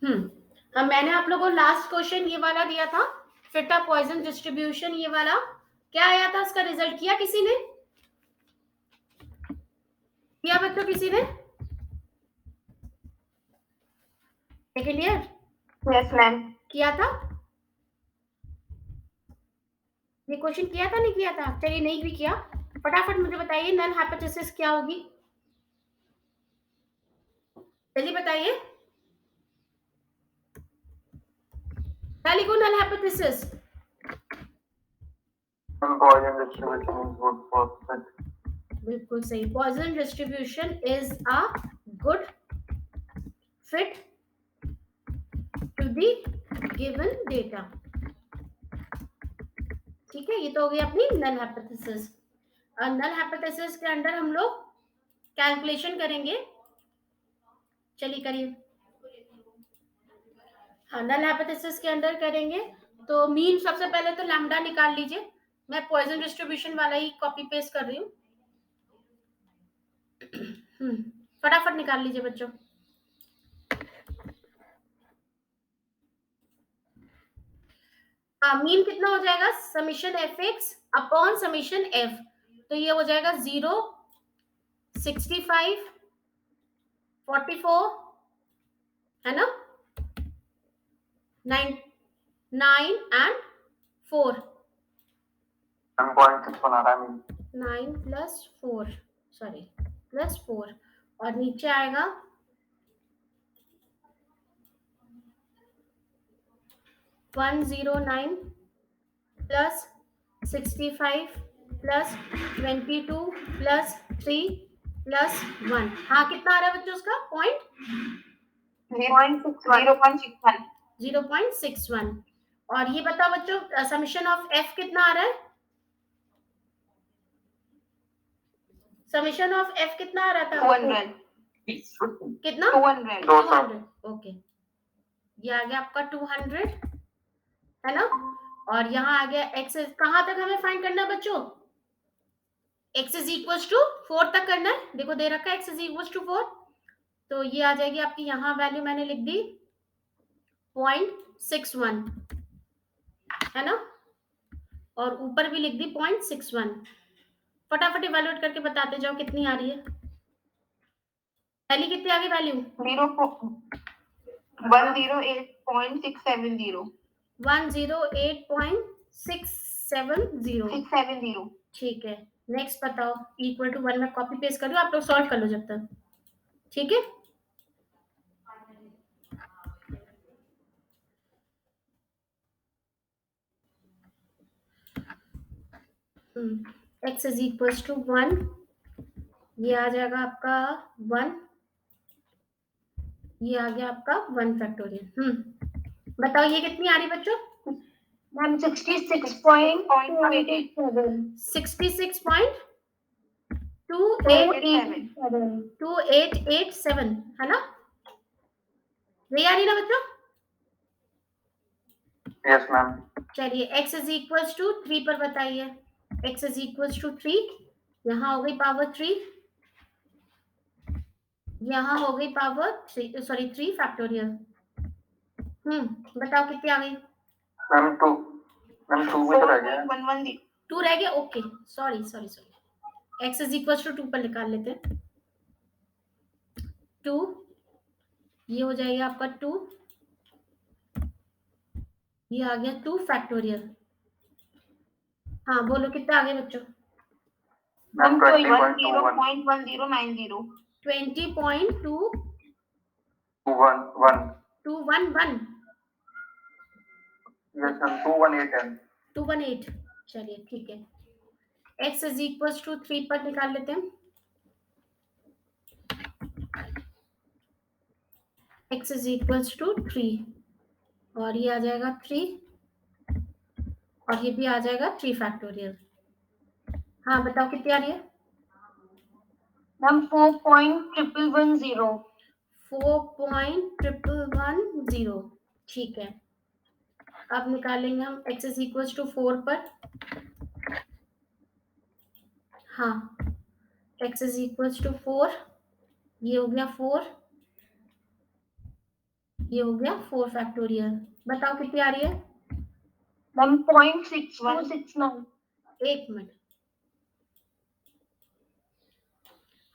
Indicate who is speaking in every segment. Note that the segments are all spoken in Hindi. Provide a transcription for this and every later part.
Speaker 1: हाँ, मैंने आप लोगों को लास्ट क्वेश्चन ये वाला दिया था, फिटा पॉइजन डिस्ट्रीब्यूशन, ये वाला क्या आया था, उसका रिजल्ट किया किसी ने? किया बच्चों, किसी ने देख लिया?
Speaker 2: Yes ma'am.
Speaker 1: किया था ये क्वेश्चन, किया था नहीं किया था? चलिए, नहीं भी किया, फटाफट मुझे बताइए नल हाइपोथेसिस क्या होगी, जल्दी बताइए। क्या लिखो null hypothesis?
Speaker 3: Poisson distribution is good for fit.
Speaker 1: बिल्कुल सही, Poisson distribution is a good fit to the given data. ठीक है, ये तो हो गई अपनी नल हाइपोथेसिस। और नल हाइपोथेसिस के अंडर हम लोग कैलकुलेशन करेंगे। चलिए करिए। हाँ, नल हाइपोथेसिस के अंडर करेंगे तो मीन सबसे पहले तो लैम्डा निकाल लीजिए। मैं पॉइजन डिस्ट्रीब्यूशन वाला ही कॉपी पेस्ट कर रही हूँ। फटाफट निकाल लीजिए बच्चों। मीन कितना हो जाएगा, summation F x upon summation F, तो ये हो जाएगा 0, 65, 44, है ना, 9 एंड 4,
Speaker 3: 10.61 आ रहा है मीन।
Speaker 1: 9 प्लस 4, सॉरी प्लस 4, और नीचे आएगा 109 प्लस 65 प्लस 22 प्लस 3 प्लस 1। हाँ, कितना आ रहा है बच्चों उसका पॉइंट? 0.61। और ये बताओ बच्चों, समीशन ऑफ एफ कितना आ रहा है? समीशन ऑफ एफ कितना आ रहा था?
Speaker 2: 200।
Speaker 1: कितना?
Speaker 2: 200।
Speaker 1: ओके, ये आ गया आपका 200, है ना। और यहाँ आ गया एक्स, कहाँ तक हमें फाइंड करना है बच्चों? एक्स इज इक्वल टू 4 तक करना है। देखो दे रखा है एक्स इज इक्वल टू 4, तो ये आ जाएगी आपकी, यहाँ वैल्यू मैंने लिख दी 0.61, है ना, और ऊपर भी लिख दी 0.61। फटाफट इवैल्यूएट करके बताते जाओ कितनी आ रही है। पहली कितनी आ गई वैल्यू?
Speaker 2: 108.670।
Speaker 1: 108.670। ठीक है, नेक्स्ट बताओ। इक्वल टू 1 में कॉपी पेस्ट कर लो, आप लोग सॉल्व कर लो जब तक, ठीक है। x इज इक्वल टू 1, ये आ जाएगा आपका 1, ये आ गया आपका 1 फैक्टोरियल। बताओ ये कितनी आ रही बच्चों?
Speaker 2: मैम 66.287।
Speaker 1: 66.2887, है ना, यही आ रही ना बच्चों?
Speaker 3: Yes ma'am.
Speaker 1: चलिए, x इज इक्वल टू 3 पर बताइए। x इज इक्वल टू 3, यहाँ हो गई पावर 3, यहाँ हो गई पावर 3, सॉरी 3 फैक्टोरियल। बताओ कितनी आ गई?
Speaker 3: मैम 2 भी तो रह गया।
Speaker 1: 2 रह गया, okay, sorry sorry sorry. x is equal to 2 पर निकाल लेते हैं। 2, ये हो जाएगा आपका 2, ये आ गया 2 फैक्टोरियल। हाँ बोलो कितना आ गया बच्चों?
Speaker 3: मैम
Speaker 2: 20.1090।
Speaker 1: 20.211।
Speaker 3: Yes ma'am 218।
Speaker 1: 218, चलिए ठीक है। x इज इक्वल टू 3 पर निकाल लेते हैं। x इज इक्वल टू 3, और ये आ जाएगा 3, और ये भी आ जाएगा 3 फैक्टोरियल। हाँ बताओ कितनी आ रही है?
Speaker 2: मैम 4.1110।
Speaker 1: 4.1110, ठीक है। अब निकालेंगे हम x इज इक्वल टू 4 पर। हाँ, x इज इक्वल टू 4, ये हो गया 4, ये हो गया 4 फैक्टोरियल। बताओ कितनी आ रही है?
Speaker 2: मैम 0.6269।
Speaker 1: एक मिनट,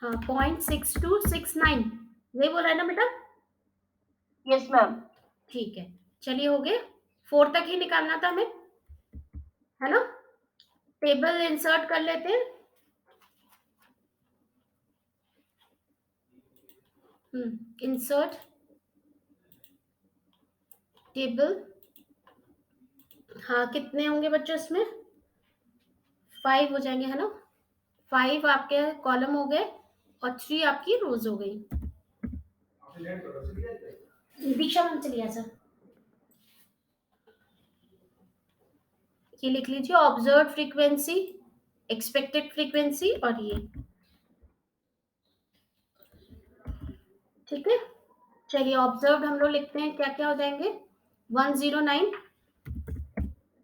Speaker 1: हाँ 0.6269 ये बोल रहा है ना बेटा?
Speaker 2: Yes ma'am.
Speaker 1: ठीक है, चलिए हो गए। 4 तक ही निकालना था हमें, है ना? टेबल इंसर्ट कर लेते हैं। Insert table. हाँ कितने होंगे बच्चों इसमें? 5 हो जाएंगे, है ना? 5 आपके कॉलम हो गए और 3 आपकी रोज हो गई। दीक्षा मैम चलिए सर, ये लिख लीजिए ऑब्जर्व फ्रीक्वेंसी, एक्सपेक्टेड फ्रीक्वेंसी और ये। ठीक है, चलिए ऑब्जर्व हम लोग लिखते हैं, क्या क्या हो जाएंगे? 109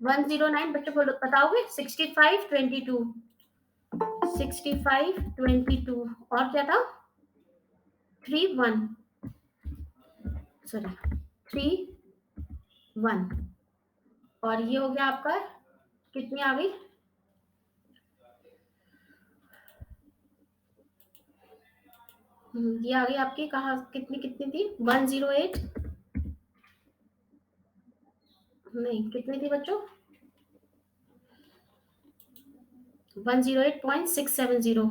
Speaker 1: 109 बच्चों बोलो, बताओगे? 65 22 65 22 और क्या था? 31 सॉरी 31 और ये हो गया आपका, कितनी आ गई? ये आ गई आपकी, कहाँ कितनी कितनी थी? 108 नहीं, कितनी थी बच्चों? 108.670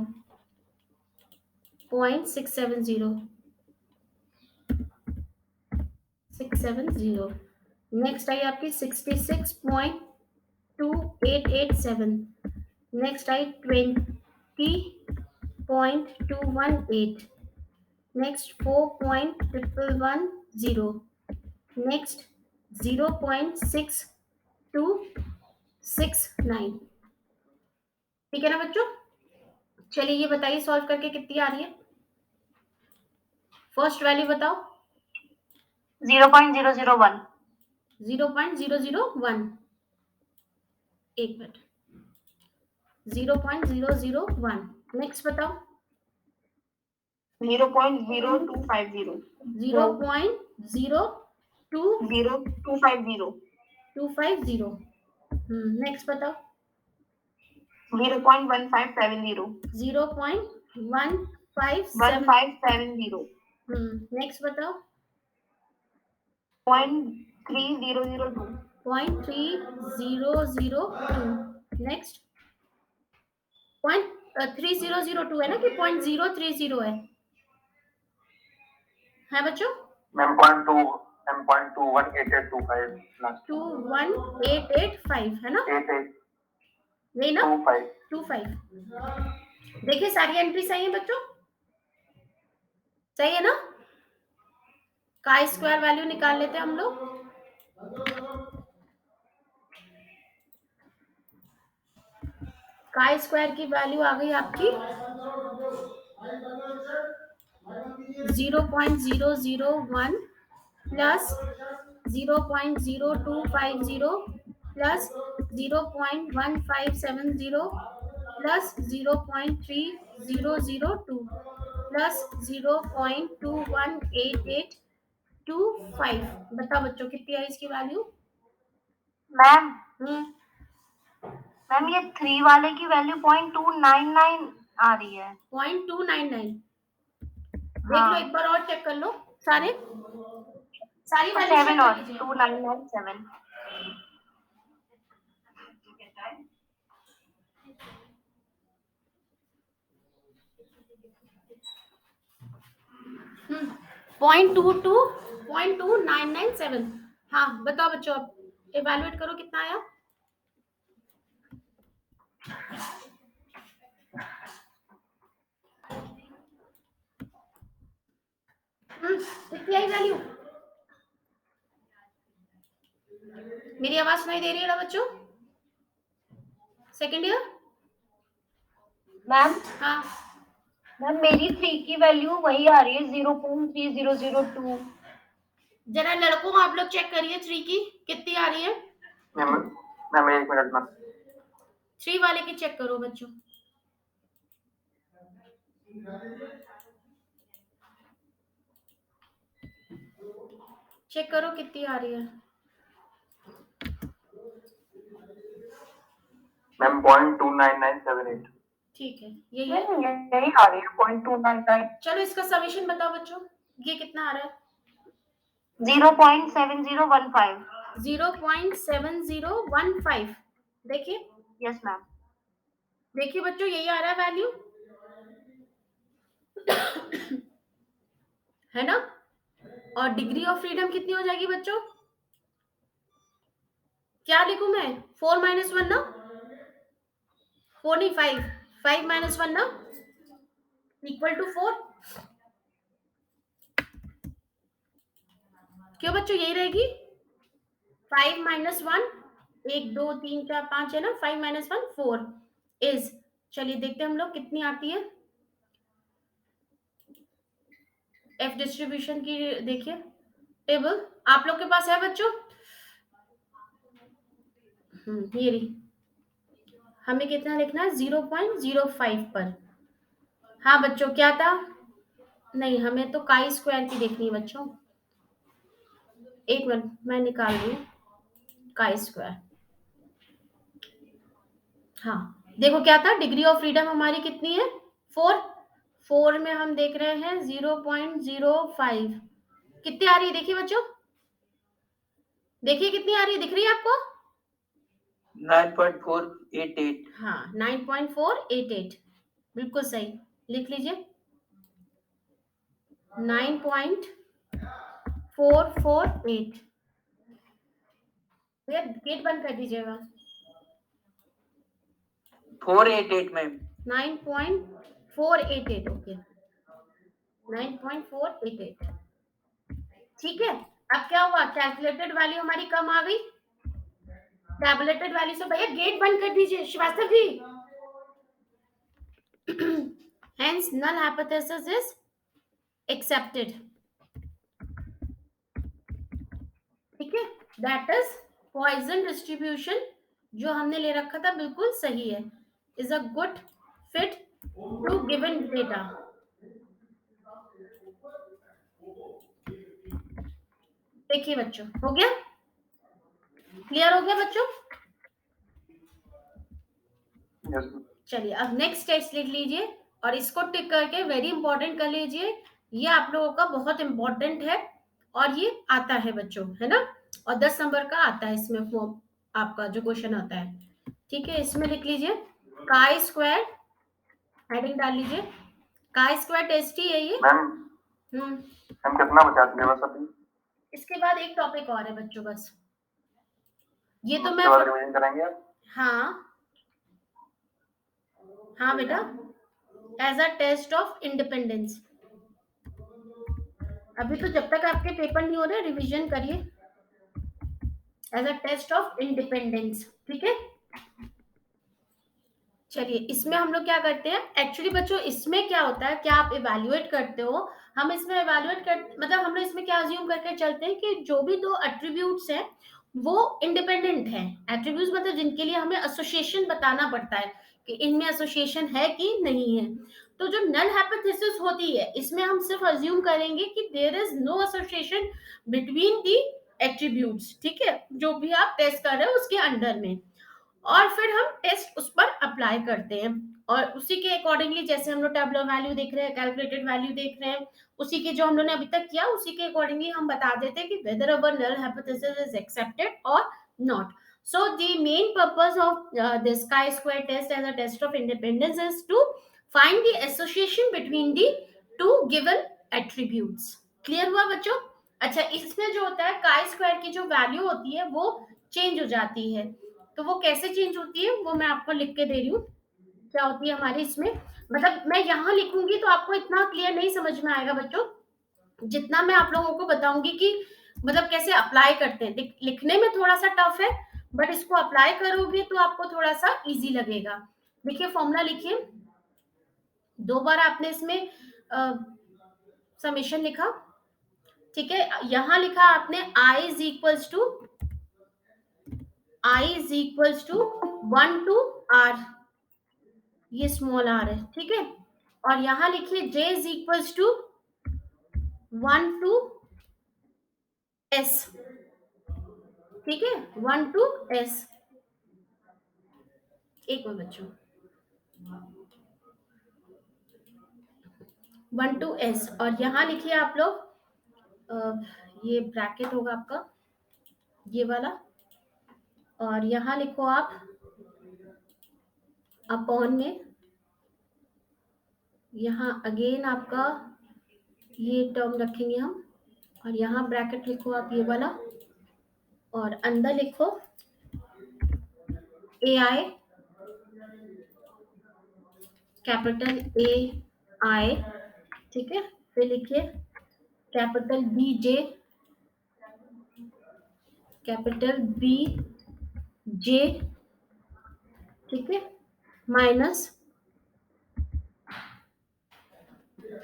Speaker 1: 670। नेक्स्ट आई आपकी 66.2887। Next I 20.218। नेक्स्ट 4.110। नेक्स्ट 0.6269। ठीक है ना बच्चों? चलिए ये बताइए सॉल्व करके कितनी आ रही है? फर्स्ट वैल्यू बताओ।
Speaker 2: 0.001।
Speaker 1: 0.001, एक मिनट, 0.001। नेक्स्ट बताओ।
Speaker 2: 0.0250।
Speaker 1: 0.02250।
Speaker 2: 0250।
Speaker 1: नेक्स्ट बताओ।
Speaker 2: 0.1570।
Speaker 1: 0.157।
Speaker 2: 1570।
Speaker 1: नेक्स्ट बताओ।
Speaker 2: 0.3002।
Speaker 1: 0.3002। नेक्स्ट 0.3002 है ना कि 0.030 है बच्चों?
Speaker 3: मैम 0.218825 लास्ट
Speaker 1: 21885 है ना?
Speaker 3: 8825।
Speaker 1: यही ना? 25। देखिए सारी एंट्री सही है बच्चों, सही है ना? का स्क्वायर वैल्यू निकाल लेते हैं हम लोग। का स्क्वायर की वैल्यू आ गई आपकी 0.001 प्लस 0.0250 प्लस 0.1570 प्लस 0.3002 प्लस 0.218825। बताओ बच्चों कितनी है इसकी वैल्यू?
Speaker 2: मैम मैम ये 3 वाले की वैल्यू 0.299 आ रही है।
Speaker 1: 0.299। देख लो
Speaker 2: हाँ।
Speaker 1: एक बार और चेक कर लो, सारी वैल्यू
Speaker 2: 7
Speaker 1: चेक
Speaker 2: और
Speaker 1: कर लीजिए।
Speaker 2: 2997।
Speaker 1: पॉइंट 22997। हाँ बताओ बच्चों, अब इवेलुएट करो कितना आया? कितनी आई वैल्यू? मेरी आवाज सुनाई दे रही है ना बच्चों? Second year?
Speaker 2: मैम
Speaker 1: हाँ
Speaker 2: मैम मेरी 3 की वैल्यू वही आ रही है 0.3002।
Speaker 1: जरा लड़कों को आप लोग चेक करिए 3 की कितनी आ रही है।
Speaker 3: मैम मैम एक मिनट मैम
Speaker 1: 3 वाले की चेक करो बच्चों। चेक करो कितनी आ रही है।
Speaker 3: मैम 0.29978।
Speaker 1: ठीक है, यही है।
Speaker 2: यही आ रही है 0.299।
Speaker 1: चलो इसका समीशन बताओ बच्चों, ये कितना आ रहा है?
Speaker 2: 0.7015।
Speaker 1: 0.7015। देखिए
Speaker 2: यस मैम।
Speaker 1: देखिए बच्चों, यही आ रहा है वैल्यू, है ना? और डिग्री ऑफ फ्रीडम कितनी हो जाएगी बच्चों? क्या लिखूं मैं? 4 - 1 ना? 4 नहीं, 5। 5 - 1 ना इक्वल टू 4। क्यों बच्चों यही रहेगी? 5 - 1, 1 2 3 4 5 है ना? 5 - 1 4 इज, चलिए देखते हैं हम लोग कितनी आती है। एफ डिस्ट्रीब्यूशन की देखिए टेबल आप लोग के पास है बच्चों? ये रही। हमें कितना लिखना है? 0.05 पर। हाँ बच्चों, क्या था? नहीं, हमें तो काई स्क्वायर की देखनी है बच्चों। एक मिनट, मैं निकाल रही हूँ काई स्क्वायर। हाँ देखो क्या था, डिग्री ऑफ फ्रीडम हमारी कितनी है? 4। 4 में हम देख रहे हैं 0.05। कितनी आ रही है देखिए बच्चों, देखिए कितनी आ रही है, दिख रही है आपको?
Speaker 4: 9.488।
Speaker 1: हाँ 9.488, बिल्कुल सही। लिख लीजिए 9.448। भैया गेट बंद कर दीजिएगा।
Speaker 4: 488 मैम।
Speaker 1: 9.488, ओके 9.488। ठीक है, अब क्या हुआ? कैलकुलेटेड वैल्यू हमारी कम आ गई टैबुलेटेड वैल्यू से। भैया गेट बंद कर दीजिए Srivastava ji. Hence null hypothesis is accepted। ठीक है, दैट इज पॉइजन डिस्ट्रीब्यूशन जो हमने ले रखा था बिल्कुल सही है, is a good fit to given data. देखिए बच्चों, हो गया? क्लियर हो गया बच्चों?
Speaker 3: यस।
Speaker 1: चलिए अब नेक्स्ट टेस्ट लिख लीजिए और इसको टिक करके वेरी इंपॉर्टेंट कर लीजिए। ये आप लोगों का बहुत इंपॉर्टेंट है और ये आता है बच्चों, है ना? और 10 नंबर का आता है इसमें फॉर्म, आपका जो क्वेश्चन आता है। ठीक है, इसमें लिख लीजिए काई स्क्वायर, हेडिंग डाल लीजिए काई स्क्वायर टेस्ट ही है ये।
Speaker 3: मैम
Speaker 1: हम्म
Speaker 3: हम कितना बचा सिलेबस अभी?
Speaker 1: इसके बाद एक टॉपिक और है बच्चों बस, ये तो
Speaker 3: उसके
Speaker 1: मैं
Speaker 3: बाद रिवीजन करेंगे आप?
Speaker 1: हाँ हाँ बेटा, as a test of independence. अभी तो जब तक आपके पेपर नहीं हो रहे रिवीजन करिए as a test of independence. ठीक है, चलिए इसमें हम लोग क्या करते हैं एक्चुअली बच्चों, इसमें क्या होता है, क्या आप इवैल्यूएट करते हो? हम इसमें इवैल्यूएट कर मतलब हम लोग इसमें क्या अज्यूम करके चलते हैं कि जो भी दो एट्रीब्यूट्स हैं वो इंडिपेंडेंट हैं। एट्रीब्यूट्स मतलब जिनके लिए हमें एसोसिएशन बताना पड़ता है कि इनमें एसोसिएशन है कि नहीं है। तो जो नल हाइपोथेसिस होती है इसमें हम सिर्फ अज्यूम करेंगे कि there is no association between the attributes. ठीक है, जो भी आप टेस्ट कर रहे हो उसके अंडर में, और फिर हम टेस्ट उस पर अप्लाई करते हैं और उसी के अकॉर्डिंगली जैसे हम लोग टेबुलर वैल्यू देख रहे हैं, कैलकुलेटेड वैल्यू देख रहे हैं, उसी के जो हम लोग ने अभी तक किया उसी के अकॉर्डिंगली हम बता देते हैं कि whether our null hypothesis is accepted और not. So the main purpose of this chi-square test as a test of independence is to find the association between the two given attributes। Clear हुआ बच्चों? अच्छा, इसमें जो होता है chi-square की जो वैल्यू होती है वो चेंज हो जाती है। तो वो कैसे चेंज होती है वो मैं आपको लिख के दे रही हूँ। क्या होती है हमारी इसमें, मतलब मैं यहाँ लिखूंगी तो आपको इतना क्लियर नहीं समझ में आएगा बच्चों, जितना मैं आप लोगों को बताऊंगी कि मतलब कैसे अप्लाई करते हैं। लिखने में थोड़ा सा टफ है बट इसको अप्लाई करोगे तो आपको थोड़ा सा इजी लगेगा। देखिए फॉर्मूला लिखिए, 2 बार आपने इसमें समेशन लिखा। ठीक है, यहाँ लिखा आपने I is equals to 1 to R, ये स्मॉल r है। ठीक है, और यहां लिखिए J is equals to 1 to S, ठीक है, 1 to S। एक मिनट बच्चों, 1 to S, और यहाँ लिखिए आप लोग ये ब्रैकेट होगा आपका ये वाला, और यहाँ लिखो आप अपॉन में, यहाँ अगेन आपका ये टर्म रखेंगे हम, और यहाँ ब्रैकेट लिखो आप ये वाला, और अंदर लिखो AI, कैपिटल AI, ठीक है, फिर लिखिए कैपिटल BJ, कैपिटल BJ, ठीक है, माइनस,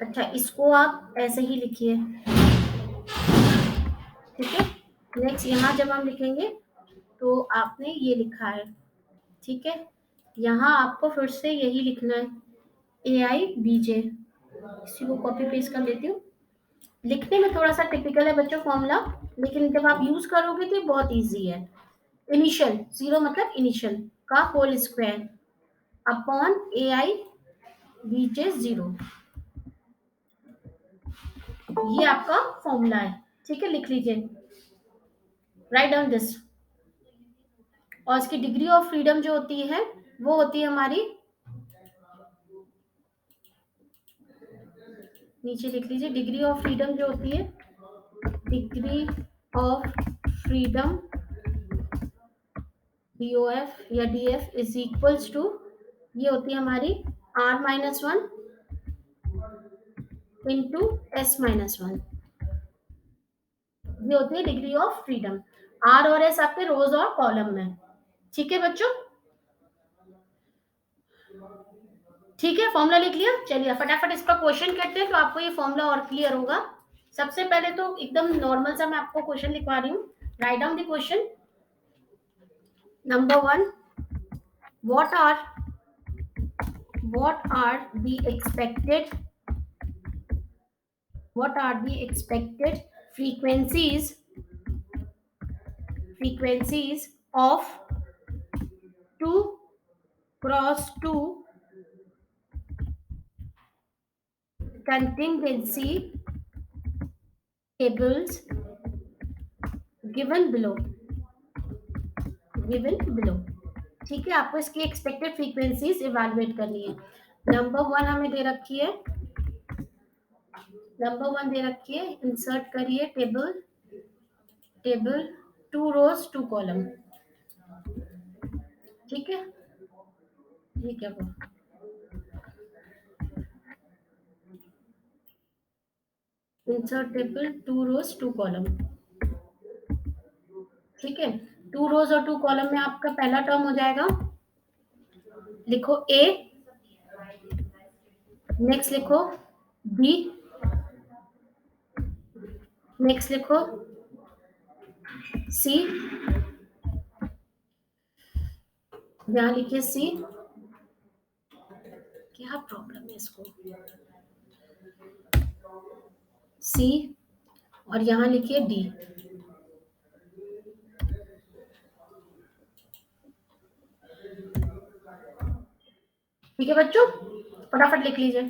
Speaker 1: अच्छा इसको आप ऐसे ही लिखिए, ठीक है। नेक्स्ट यहाँ जब हम लिखेंगे तो आपने ये लिखा है, ठीक है, यहाँ आपको फिर से यही लिखना है AI BJ, इसी को कॉपी पेस्ट कर लेती हूँ। लिखने में थोड़ा सा टिपिकल है बच्चों फॉर्मूला, लेकिन जब आप यूज करोगे तो बहुत इजी है। इनिशियल 0 मतलब इनिशियल का whole square upon AI BJ 0, ये आपका फॉर्मूला है, ठीक है, लिख लीजिए, राइट डाउन दिस। और इसकी डिग्री ऑफ फ्रीडम जो होती है वो होती है हमारी, नीचे लिख लीजिए, डिग्री ऑफ फ्रीडम जो होती है, डिग्री ऑफ फ्रीडम DOF या DF इज इक्वल्स टू, ये होती है हमारी R-1 इंटू S-1, ये होती है डिग्री ऑफ फ्रीडम। R और S आपके रोज और कॉलम में, ठीक है बच्चों, ठीक है, फॉर्मूला लिख लिया। चलिए फटाफट इसका क्वेश्चन करते हैं तो आपको ये फॉर्मूला और क्लियर होगा। सबसे पहले तो एकदम नॉर्मल सा मैं आपको क्वेश्चन लिखवा रही हूँ, write down the question. Number 1, what are the expected frequencies of 2 cross 2 contingency tables given below, ठीक है, आपको इसकी एक्सपेक्टेड फ्रीक्वेंसीज इवैल्यूएट करनी है। नंबर 1 हमें दे रखी है, इंसर्ट करिए टेबल 2 रोज 2 कॉलम, ठीक है, ये क्या हुआ, इंसर्ट टेबल 2 रोज 2 कॉलम, ठीक है। 2 रोज और 2 कॉलम में आपका पहला टर्म हो जाएगा, लिखो A, नेक्स्ट लिखो B, नेक्स्ट लिखो C, यहां लिखिए C, क्या प्रॉब्लम है इसको, C, और यहां लिखिए D, ठीक है बच्चों, फटाफट लिख लीजिए।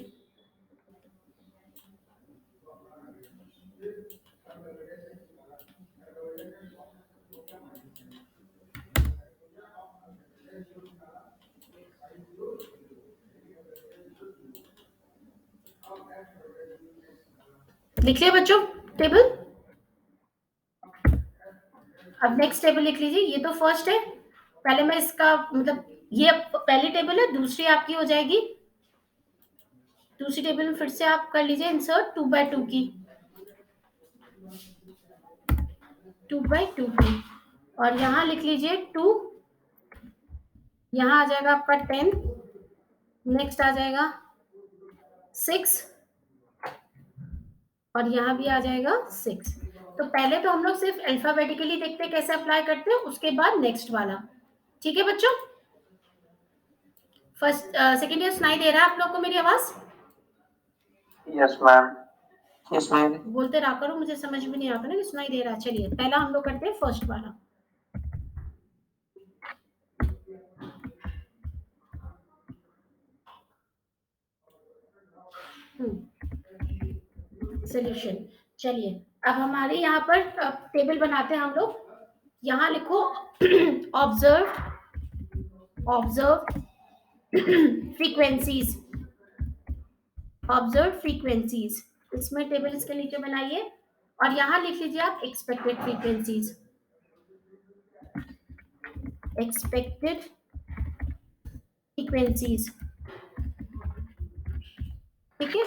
Speaker 1: लिख लिया बच्चों टेबल। अब नेक्स्ट टेबल लिख लीजिए, ये तो फर्स्ट है, पहले मैं इसका मतलब ये पहली टेबल है, दूसरी आपकी हो जाएगी, दूसरी टेबल में फिर से आप कर लीजिए इंसर्ट 2 by 2 की, 2 by 2 की, और यहाँ लिख लीजिए 2, यहाँ आ जाएगा आपका 10, नेक्स्ट आ जाएगा 6, और यहाँ भी आ जाएगा 6। तो पहले तो हम लोग सिर्फ अल्फाबेटिकली देखते हैं कैसे अप्लाई करते हैं, उसके बाद नेक्स्ट वाला, ठीक है बच्चों। फर्स्ट सेकेंड ईयर सुनाई दे रहा है आप लोग को मेरी आवाज?
Speaker 3: Yes ma'am.
Speaker 4: Yes ma'am.
Speaker 1: बोलते रहा करो, मुझे समझ में नहीं आता ना कि सुनाई दे रहा है। चलिए पहला हम लोग करते हैं फर्स्ट वाला। सोल्यूशन। चलिए अब हमारे यहाँ पर टेबल बनाते हैं हम लोग। यहाँ लिखो ऑब्जर्व फ्रीक्वेंसीज, ऑब्जर्व फ्रीक्वेंसीज, इसमें टेबल इसके नीचे बनाइए और यहाँ लिख लीजिए आप एक्सपेक्टेड फ्रीक्वेंसीज, एक्सपेक्टेड फ्रीक्वेंसीज। ठीक है,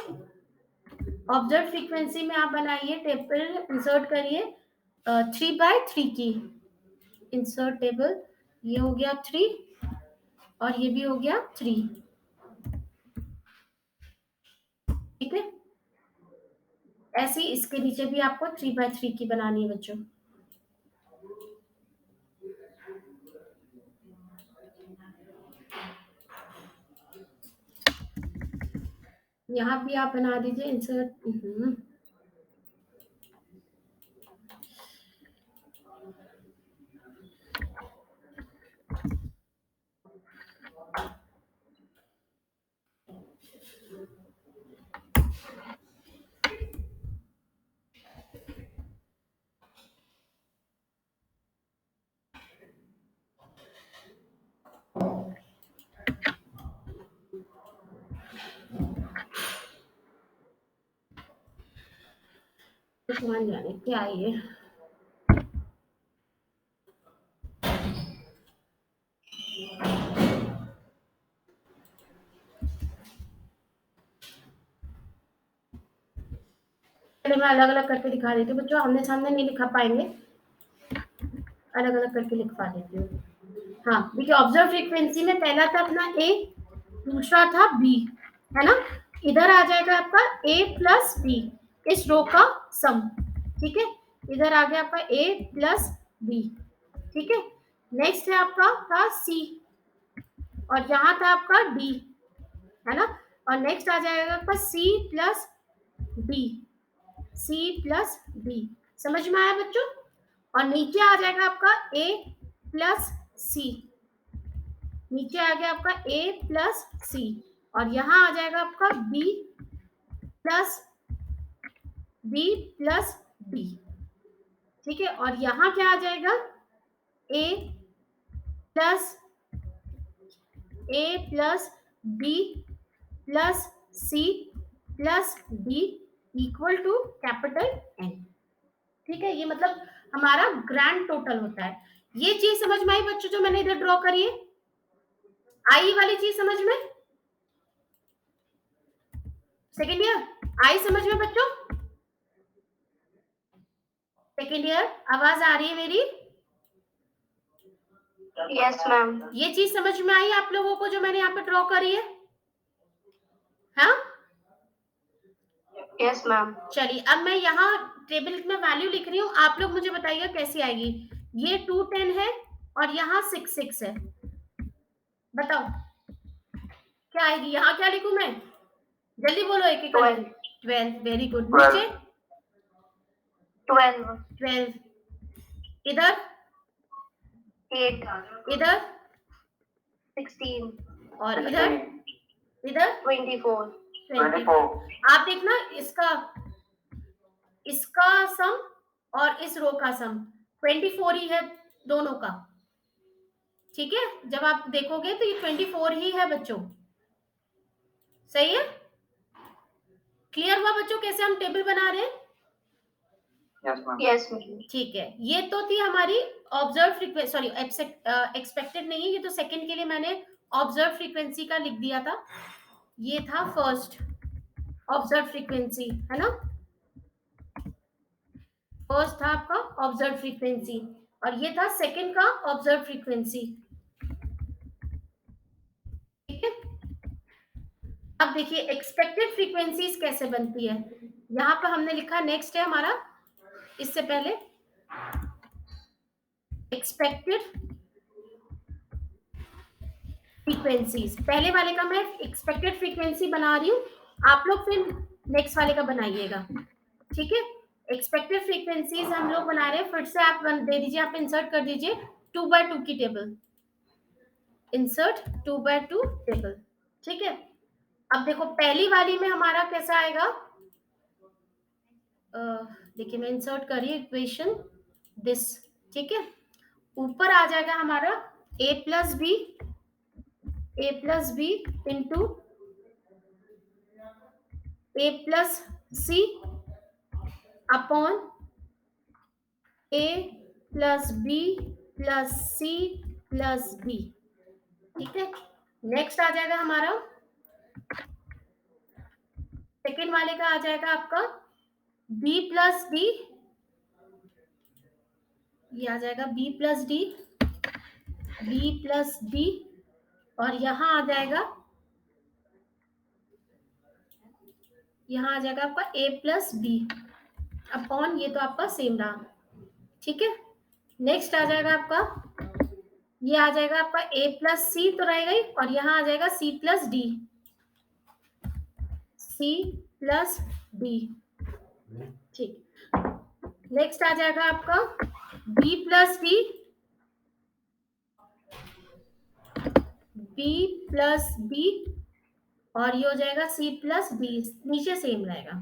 Speaker 1: ऑब्जर्व फ्रीक्वेंसी में आप बनाइए टेबल, इंसर्ट करिए 3/3 की, इंसर्ट टेबल, ये हो गया 3 और ये भी हो गया 3। ठीक है, ऐसे ही इसके नीचे भी आपको 3/3 की बनानी है बच्चों। यहाँ भी आप बना दीजिए इंसर्ट। मान जाने क्या है ये। चलिए मैं अलग अलग करके दिखा देती हूँ बच्चों, आमने सामने नहीं लिखा पाएंगे, अलग अलग करके लिखवा देती हूँ। हाँ देखिए, ऑब्जर्व फ्रीक्वेंसी में पहला था अपना ए, दूसरा था बी, है ना। इधर आ जाएगा आपका ए प्लस बी, इस रो का सम। ठीक है, इधर आ गया आपका ए प्लस बी। ठीक है, नेक्स्ट है आपका था सी और यहाँ था आपका डी, है ना। और नेक्स्ट आ जाएगा आपका C plus D, C plus D. समझ में आया बच्चों। और नीचे आ जाएगा आपका ए प्लस सी, नीचे आ गया आपका ए प्लस सी और यहाँ आ जाएगा आपका बी प्लस डी। ठीक है, और यहाँ क्या आ जाएगा A plus B plus C plus D equal to capital N. ठीक है, ये मतलब हमारा ग्रैंड टोटल होता है। ये चीज समझ में आई बच्चों जो मैंने इधर ड्रॉ करी है, आई वाली चीज समझ में, सेकेंड ईयर आई समझ में बच्चों, सेकेंड ईयर आवाज आ रही है मेरी?
Speaker 2: Yes ma'am.
Speaker 1: ये चीज समझ में आई आप लोगों को जो मैंने यहाँ पे ड्रॉ करी है? हाँ
Speaker 2: यस मैम।
Speaker 1: चलिए अब मैं यहाँ टेबल में वैल्यू लिख रही हूँ, आप लोग मुझे बताइएगा कैसी आएगी। ये 2 10 है और यहाँ 6 6 है, बताओ क्या आएगी। यहाँ क्या लिखूं मैं, जल्दी बोलो एक एक। 12, वेरी गुड। नीचे 12, इधर
Speaker 2: 8,
Speaker 1: इधर
Speaker 2: 16
Speaker 1: और इधर
Speaker 2: 24।
Speaker 3: 24।
Speaker 1: आप देखना इसका सम और इस रो का सम 24 ही है दोनों का। ठीक है, जब आप देखोगे तो ये 24 ही है बच्चों, सही है। क्लियर हुआ बच्चों कैसे हम टेबल बना रहे हैं?
Speaker 2: Yes ma'am.
Speaker 1: ठीक है, ये तो थी हमारी ऑब्जर्व फ्रीक्वेंसी, सॉरी एक्सपेक्टेड नहीं है, ये तो सेकंड के लिए मैंने ऑब्जर्व फ्रीक्वेंसी का लिख दिया था। ये था फर्स्ट ऑब्जर्व फ्रीक्वेंसी, है ना। फर्स्ट था आपका ऑब्जर्व फ्रीक्वेंसी और ये था सेकंड का ऑब्जर्व फ्रीक्वेंसी। ठीक है, अब देखिए एक्सपेक्टेड फ्रीक्वेंसीज कैसे बनती है। यहाँ पर हमने लिखा, नेक्स्ट है हमारा, इससे पहले एक्सपेक्टेड फ्रीक्वेंसीज, पहले वाले का मैं एक्सपेक्टेड फ्रीक्वेंसी बना रही हूँ, आप लोग फिर नेक्स्ट वाले का बनाइएगा। ठीक है, एक्सपेक्टेड फ्रीक्वेंसीज हम लोग बना रहे हैं, फिर से आप दे दीजिए, आप इंसर्ट कर दीजिए 2x2 की टेबल, इंसर्ट 2x2 टेबल। ठीक है, अब देखो पहली वाली में हमारा कैसा आएगा, देखिए मैं इंसर्ट कर रही हूँ इक्वेशन दिस। ठीक है, ऊपर आ जाएगा हमारा a plus B into a plus C upon a plus B plus C plus B. ठीक है, नेक्स्ट आ जाएगा हमारा सेकेंड वाले का आ जाएगा आपका b प्लस डी, ये आ जाएगा b प्लस डी, और यहाँ आ जाएगा आपका a प्लस बी अपॉन, ये तो आपका सेम रहा। ठीक है, नेक्स्ट आ जाएगा आपका, ये आ जाएगा आपका a प्लस सी तो रहेगा ही, और यहाँ आ जाएगा c प्लस डी। ठीक, नेक्स्ट आ जाएगा आपका b प्लस बी, और ये हो जाएगा c प्लस डी, नीचे सेम रहेगा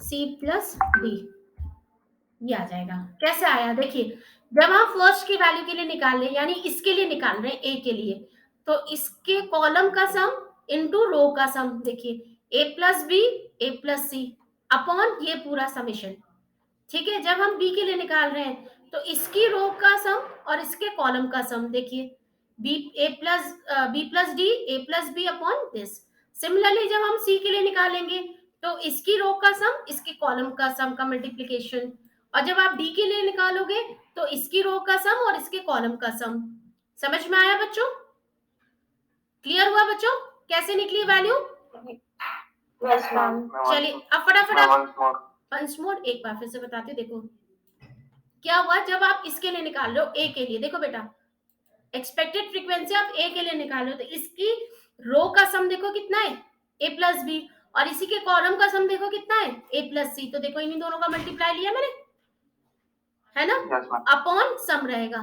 Speaker 1: c प्लस डी, ये आ जाएगा। कैसे आया देखिए, जब हम फर्स्ट की वैल्यू के लिए निकाल रहे हैं, यानी इसके लिए निकाल रहे हैं a के लिए, तो इसके कॉलम का सम इनटू रो का सम, देखिए a plus B a plus C upon ये पूरा समेशन। ठीक है, जब हम b के लिए निकाल रहे हैं तो इसकी रो का सम और इसके कॉलम का सम, देखिए b plus D a plus B upon this. Similarly जब हम c के लिए निकालेंगे तो इसकी रो का सम इसके कॉलम का सम का मल्टीप्लिकेशन, और जब आप डी के लिए निकालोगे तो इसकी रो का सम और इसके कॉलम का सम। समझ में आया बच्चों? क्लियर हुआ बच्चों कैसे निकली वैल्यू?
Speaker 2: Yes ma'am.
Speaker 1: चलिए अब फटाफट
Speaker 3: वंस मोर
Speaker 1: एक बार फिर से बताती हूँ। देखो क्या हुआ, जब आप इसके लिए निकाल रहे हो ए के लिए, देखो बेटा एक्सपेक्टेड फ्रीक्वेंसी आप ए के लिए निकाल रहे हो, तो इसकी रो का सम देखो कितना है ए प्लस बी, और इसी के कॉलम का सम देखो कितना है ए प्लस सी, तो देखो इन्हीं दोनों का मल्टीप्लाई लिया मैंने, है ना, अपॉन सम रहेगा।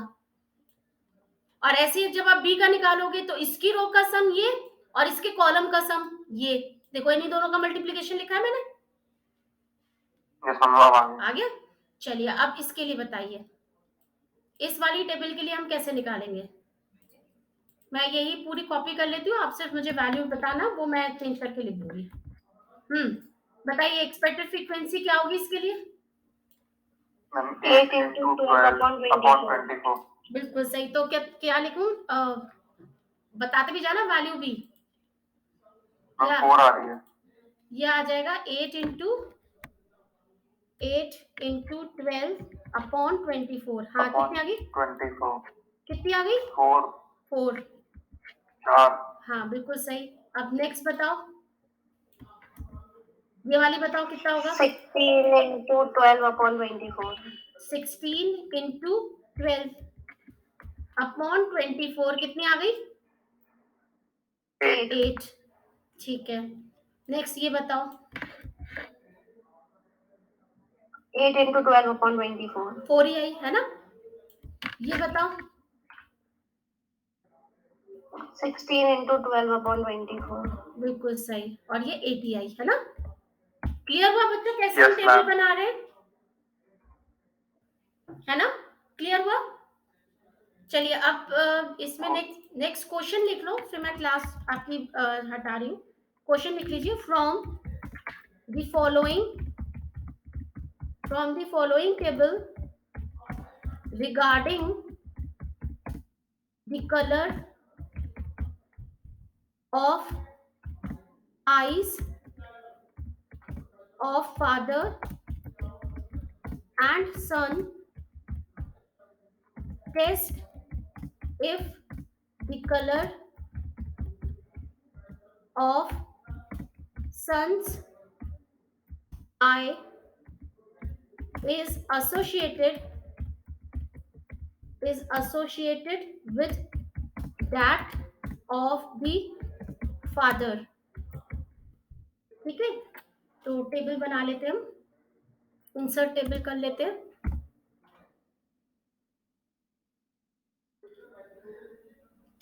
Speaker 1: और ऐसे ही जब आप बी का निकालोगे तो इसकी रो का सम ये और इसके कॉलम का सम ये, देखो इन्हीं दोनों का मल्टीप्लिकेशन लिखा है मैंने, आ गया। चलिए अब इसके लिए बताइए, इस वाली टेबल के लिए हम कैसे निकालेंगे? मैं यही पूरी कॉपी कर लेती हूँ, आप सिर्फ मुझे वैल्यू बताना, वो मैं चेंज करके लिख दूंगी। बताइए एक्सपेक्टेड फ्रीक्वेंसी क्या होगी इसके लिए?
Speaker 2: 8 into 12 upon 24.
Speaker 1: बिल्कुल सही। तो क्या लिखूं? बताते भी जाना वैल्यू भी। क्या
Speaker 3: 4 आ रही है,
Speaker 1: ये आ जाएगा 8 into 12 अपॉन 24। हाँ कितनी आ गई?
Speaker 3: 24
Speaker 1: कितनी आ गई? 4।
Speaker 3: 4।
Speaker 1: हाँ बिल्कुल सही। अब नेक्स्ट बताओ, ये वाली बताओ कितना होगा?
Speaker 2: 16 into 12 upon 24.
Speaker 1: 16 into 12 अपॉन 24 कितनी आ गई? 8। ठीक है, नेक्स्ट ये बताओ।
Speaker 2: 8 into 12 upon 24.
Speaker 1: 4 ही आई है ना? ये बताओ।
Speaker 2: 16 into 12 upon 24.
Speaker 1: बिल्कुल सही, और ये 80 आई है ना? क्लियर हुआ बच्चों कैसे
Speaker 3: Yes,
Speaker 1: हम टेबल
Speaker 3: ma'am.
Speaker 1: बना रहे हैं, है ना? क्लियर हुआ? चलिए अब इसमें नेक्स्ट क्वेश्चन लिख लो, फिर मैं क्लास आपकी हटा रही हूँ। क्वेश्चन लिख लीजिए, from the following table regarding the colour of eyes of father and son, test if the color of son's eye is associated with that of the father। ठीक है, तो टेबल बना लेते हैं हम। इंसर्ट टेबल कर लेते हैं।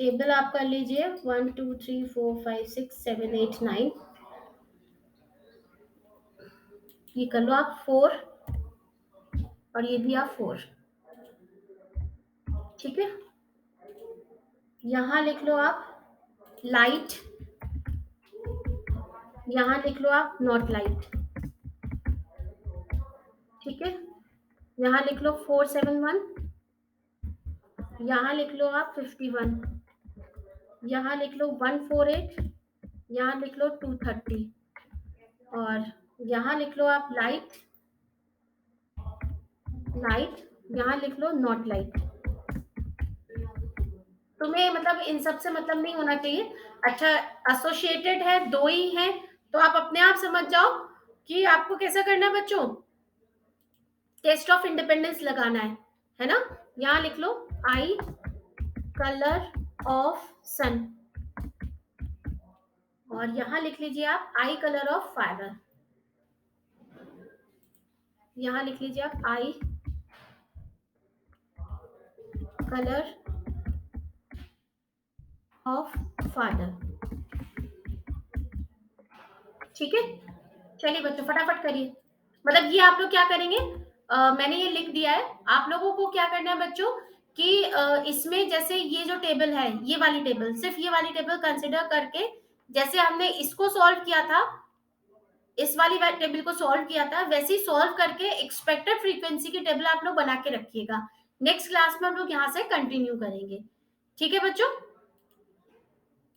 Speaker 1: टेबल आप कर लीजिए 1 2 3 4 5 6 7 8 9, ये कर लो आप 4 और ये भी आप 4, ठीक है। यहाँ लिख लो आप लाइट, यहाँ लिख लो आप नॉट लाइट, ठीक है। यहाँ लिख लो 471, यहाँ लिख लो आप 51, यहाँ लिख लो 148, यहाँ लिख लो 230 और यहाँ लिख लो आप लाइट, यहाँ लिख लो नॉट लाइट। तुम्हें मतलब इन सब से मतलब नहीं होना चाहिए। अच्छा, एसोसिएटेड है, 2 ही है, तो आप अपने आप समझ जाओ कि आपको कैसा करना है बच्चों, टेस्ट ऑफ इंडिपेंडेंस लगाना है ना। यहाँ लिख लो आई कलर ऑफ सन और यहाँ लिख लीजिए आप आई कलर ऑफ फादर, यहाँ लिख लीजिए आप आई कलर ऑफ फादर, ठीक है। चलिए बच्चों फटाफट करिए, मतलब ये आप लोग क्या करेंगे, मैंने ये लिख दिया है, आप लोगों को क्या करना है बच्चों कि इसमें जैसे ये जो टेबल है, ये वाली टेबल, सिर्फ ये वाली टेबल कंसिडर करके, जैसे हमने इसको सॉल्व किया था, इस वाली टेबल को सॉल्व किया था, वैसे ही सॉल्व करके एक्सपेक्टेड फ्रीक्वेंसी की टेबल आप लोग बना के रखिएगा। नेक्स्ट क्लास में हम लोग यहाँ से कंटिन्यू करेंगे, ठीक है बच्चों।